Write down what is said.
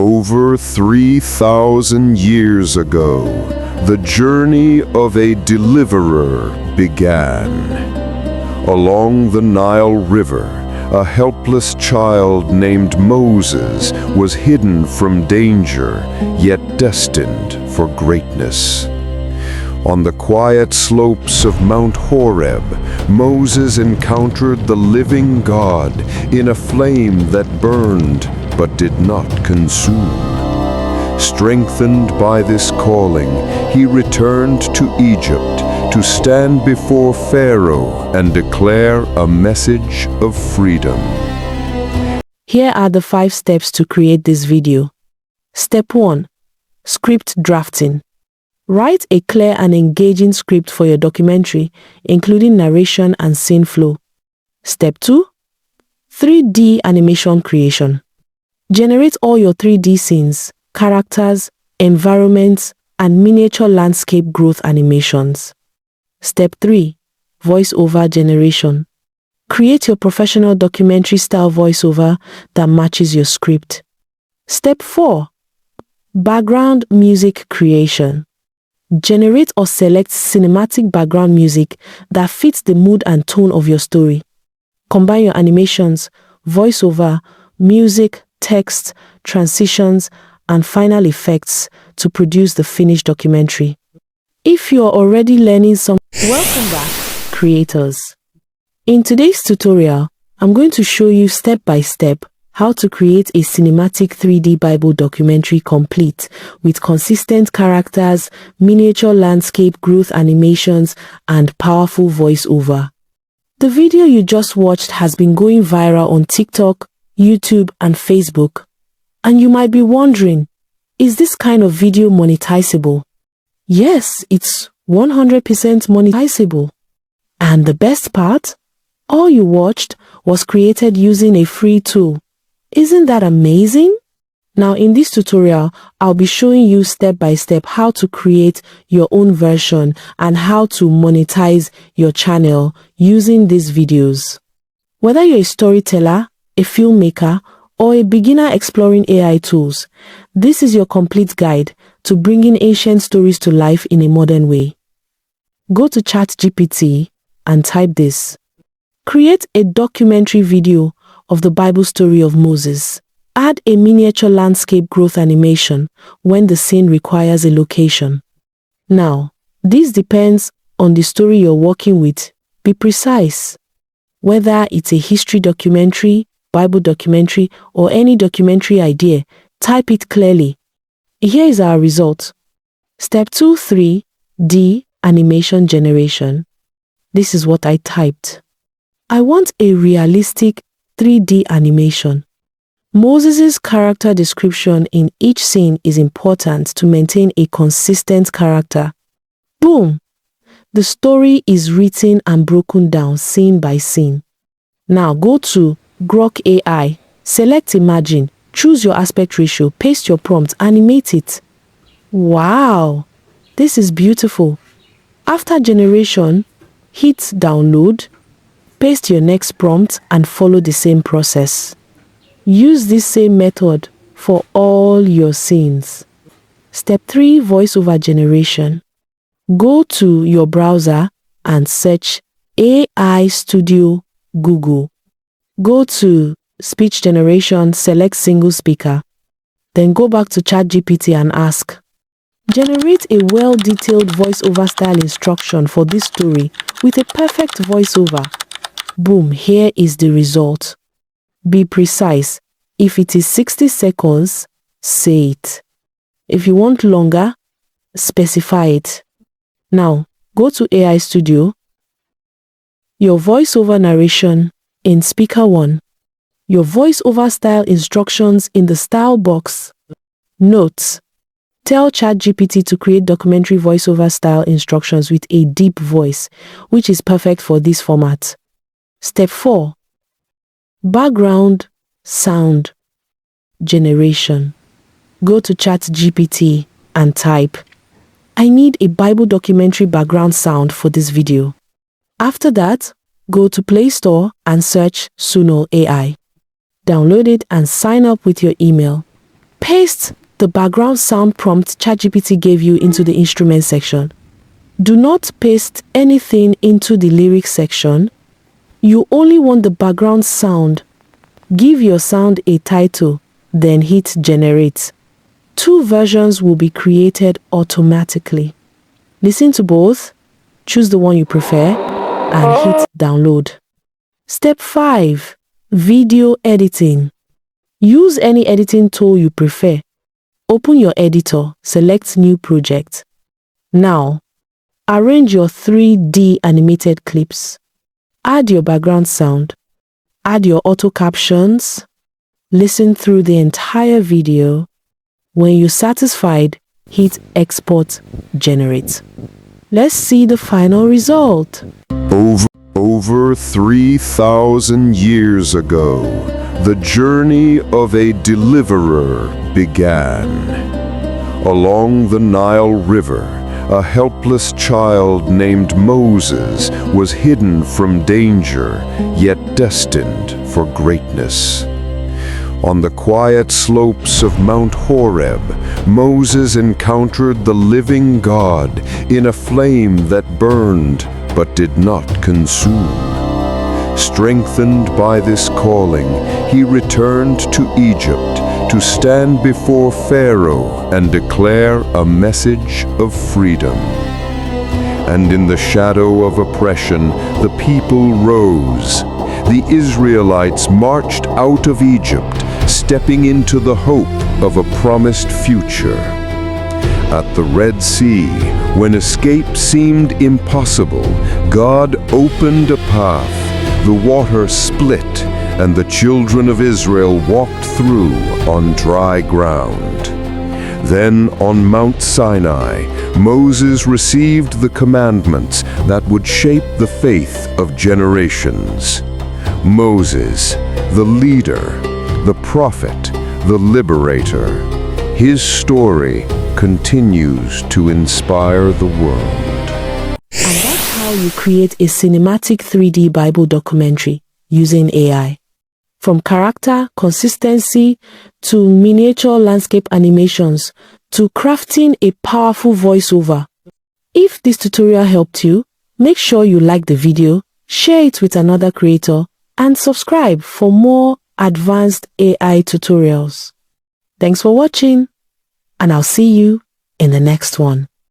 Over 3,000 years ago, the journey of a deliverer began. Along the Nile River, a helpless child named Moses was hidden from danger, yet destined for greatness. On the quiet slopes of Mount Horeb, Moses encountered the living God in a flame that burned but did not consume. Strengthened by this calling, he returned to Egypt to stand before Pharaoh and declare a message of freedom. Here are the 5 steps to create this video. Step 1. Script drafting. Write a clear and engaging script for your documentary, including narration and scene flow. Step 2. 3D animation creation. Generate all your 3D scenes, characters, environments, and miniature landscape growth animations. Step 3. Voiceover generation. Create your professional documentary-style voiceover that matches your script. Step 4. Background music creation. Generate or select cinematic background music that fits the mood and tone of your story. Combine your animations, voiceover, music, text, transitions, and final effects to produce the finished documentary. If you are already learning welcome back, creators. In today's tutorial, I'm going to show you step by step how to create a cinematic 3D Bible documentary complete with consistent characters, miniature landscape growth animations, and powerful voiceover. The video you just watched has been going viral on TikTok, YouTube, and Facebook. And you might be wondering, is this kind of video monetizable? Yes, it's 100% monetizable. And the best part? All you watched was created using a free tool. Isn't that amazing? Now in this tutorial, I'll be showing you step by step how to create your own version and how to monetize your channel using these videos. Whether you're a storyteller, a filmmaker, or a beginner exploring AI tools, this is your complete guide to bringing ancient stories to life in a modern way. Go to ChatGPT and type this. Create a documentary video of the Bible story of Moses. Add a miniature landscape growth animation when the scene requires a location. Now, this depends on the story you're working with. Be precise. Whether it's a history documentary, Bible documentary, or any documentary idea, type it clearly. Here is our result. Step 2, 3D animation generation. This is what I typed. I want a realistic 3D animation. Moses' character description in each scene is important to maintain a consistent character. Boom! The story is written and broken down scene by scene. Now go to Grok AI, select Imagine, choose your aspect ratio, paste your prompt, animate it. Wow! This is beautiful. After generation, hit download, paste your next prompt and follow the same process. Use this same method for all your scenes. Step 3, voiceover generation. Go to your browser and search AI Studio Google. Go to speech generation, select single speaker. Then go back to ChatGPT and ask, generate a well-detailed voiceover style instruction for this story with a perfect voiceover. Boom, here is the result. Be precise. If it is 60 seconds, say it. If you want longer, specify it. Now, go to AI Studio. Your voiceover narration in Speaker 1. Your voiceover style instructions in the Style box. Notes. Tell ChatGPT to create documentary voiceover style instructions with a deep voice, which is perfect for this format. Step 4. Background sound generation. Go to ChatGPT and type, I need a Bible documentary background sound for this video. After that, go to Play Store and search Suno AI. Download it and sign up with your email. Paste the background sound prompt ChatGPT gave you into the instrument section. Do not paste anything into the lyrics section. You only want the background sound. Give your sound a title, then hit generate. 2 versions will be created automatically. Listen to both, choose the one you prefer, and hit download. Step 5. Video editing. Use any editing tool you prefer. Open your editor, select New Project. Now, arrange your 3D animated clips. Add your background sound. Add your auto captions. Listen through the entire video. When you're satisfied, hit Export, Generate. Let's see the final result. Over 3,000 years ago, the journey of a deliverer began. Along the Nile River, a helpless child named Moses was hidden from danger, yet destined for greatness. On the quiet slopes of Mount Horeb, Moses encountered the living God in a flame that burned but did not consume. Strengthened by this calling, he returned to Egypt to stand before Pharaoh and declare a message of freedom. And in the shadow of oppression, the people rose. The Israelites marched out of Egypt, stepping into the hope of a promised future. At the Red Sea, when escape seemed impossible, God opened a path. The water split, and the children of Israel walked through on dry ground. Then on Mount Sinai, Moses received the commandments that would shape the faith of generations. Moses, the leader, the prophet, the liberator. His story continues to inspire the world. And that's how you create a cinematic 3D Bible documentary using AI. From character consistency to miniature landscape animations to crafting a powerful voiceover. If this tutorial helped you, make sure you like the video, share it with another creator, and subscribe for more advanced AI tutorials. Thanks for watching, and I'll see you in the next one.